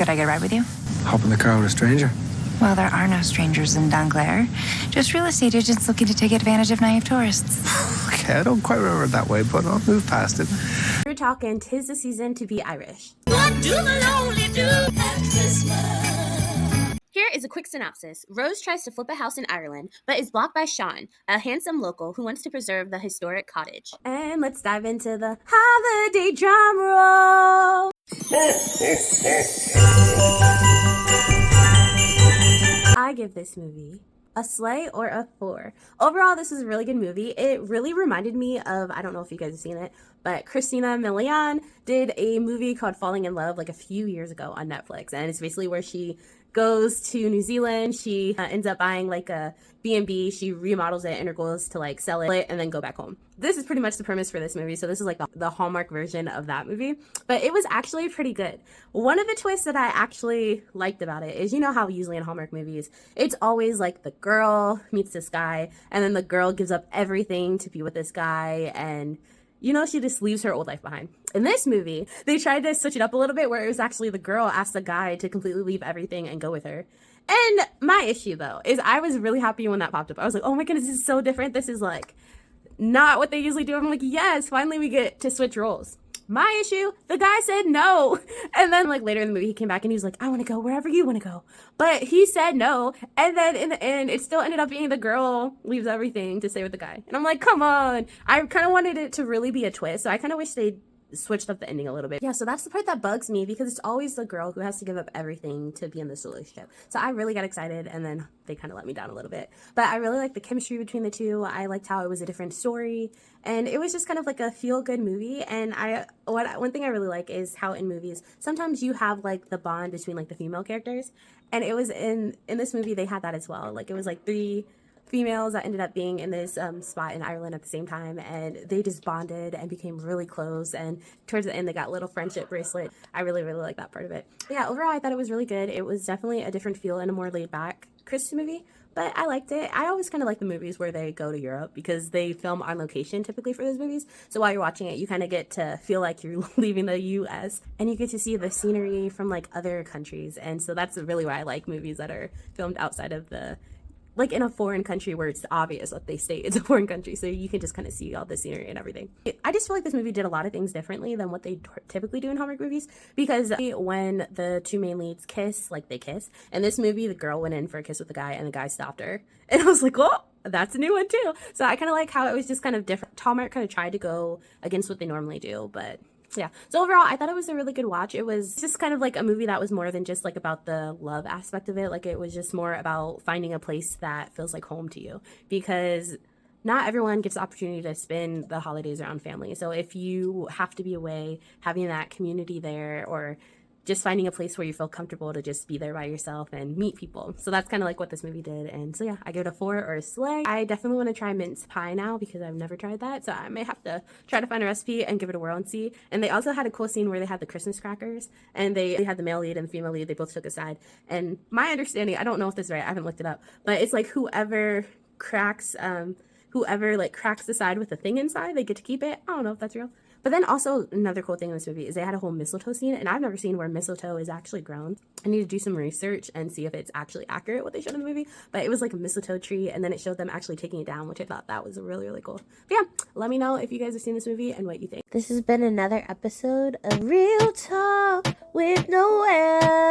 Could I get a ride with you? Hop in the car with a stranger. Well, there are no strangers in Dunclair. Just real estate agents looking to take advantage of naive tourists. Okay, I don't quite remember it that way, but I'll move past it. We're talking 'Tis the Season to Be Irish. What do the lonely do at Christmas? Here is a quick synopsis. Rose tries to flip a house in Ireland, but is blocked by Sean, a handsome local who wants to preserve the historic cottage. And let's dive into the holiday drum roll. I give this movie a sleigh or a 4. Overall, this is a really good movie. It really reminded me of, I don't know if you guys have seen it, but Christina Milian did a movie called Falling in Love like a few years ago on Netflix. And it's basically where she goes to New Zealand. She ends up buying like a B&B. She remodels it and her goal is to like sell it and then go back home. This is pretty much the premise for this movie. So this is like the Hallmark version of that movie, but it was actually pretty good. One of the twists that I actually liked about it is, you know how usually in Hallmark movies, it's always like the girl meets this guy and then the girl gives up everything to be with this guy, and you know, she just leaves her old life behind. In this movie, they tried to switch it up a little bit where it was actually the girl asked the guy to completely leave everything and go with her. And my issue, though, is I was really happy when that popped up. I was like, oh my goodness, this is so different. This is like not what they usually do. I'm like, yes, finally we get to switch roles. My issue, the guy said no. And then like later in the movie, he came back and he was like, I want to go wherever you want to go. But he said no. And then in the end, it still ended up being the girl leaves everything to stay with the guy. And I'm like, come on. I kind of wanted it to really be a twist. So I kind of wish they switched up the ending a little bit. Yeah, so that's the part that bugs me because it's always the girl who has to give up everything to be in this relationship. So I really got excited and then they kind of let me down a little bit. But I really liked the chemistry between the two. I liked how it was a different story and it was just kind of like a feel-good movie. And one thing I really like is how in movies, sometimes you have like the bond between like the female characters. And it was in this movie, they had that as well. Like it was like 3 females that ended up being in this spot in Ireland at the same time, and they just bonded and became really close, and towards the end they got little friendship bracelet. I really like that part of it. But yeah, overall I thought it was really good. It was definitely a different feel and a more laid back Christmas movie, but I liked it. I always kind of like the movies where they go to Europe because they film on location typically for those movies, so while you're watching it you kind of get to feel like you're leaving the US and you get to see the scenery from like other countries, and so that's really why I like movies that are filmed outside of the like in a foreign country where it's obvious that they state it's a foreign country, so you can just kind of see all the scenery and everything. I just feel like this movie did a lot of things differently than what they typically do in Hallmark movies, because when the 2 main leads kiss, like they kiss. In this movie, the girl went in for a kiss with the guy and the guy stopped her. And I was like, oh, that's a new one too. So I kind of like how it was just kind of different. Hallmark kind of tried to go against what they normally do, but yeah. So overall, I thought it was a really good watch. It was just kind of like a movie that was more than just like about the love aspect of it. Like it was just more about finding a place that feels like home to you, because not everyone gets the opportunity to spend the holidays around family. So if you have to be away, having that community there, or just finding a place where you feel comfortable to just be there by yourself and meet people. So that's kind of like what this movie did. And so yeah, I give it a 4 or a sleigh. I definitely want to try mince pie now because I've never tried that. So I may have to try to find a recipe and give it a whirl and see. And they also had a cool scene where they had the Christmas crackers and they had the male lead and the female lead. They both took a side. And my understanding, I don't know if this is right, I haven't looked it up, but it's like whoever cracks the side with the thing inside, they get to keep it. I don't know if that's real. But then also another cool thing in this movie is they had a whole mistletoe scene, and I've never seen where mistletoe is actually grown. I need to do some research and see if it's actually accurate what they showed in the movie. But it was like a mistletoe tree, and then it showed them actually taking it down, which I thought that was really cool. But yeah, let me know if you guys have seen this movie and what you think. This has been another episode of Real Talk with Noelle.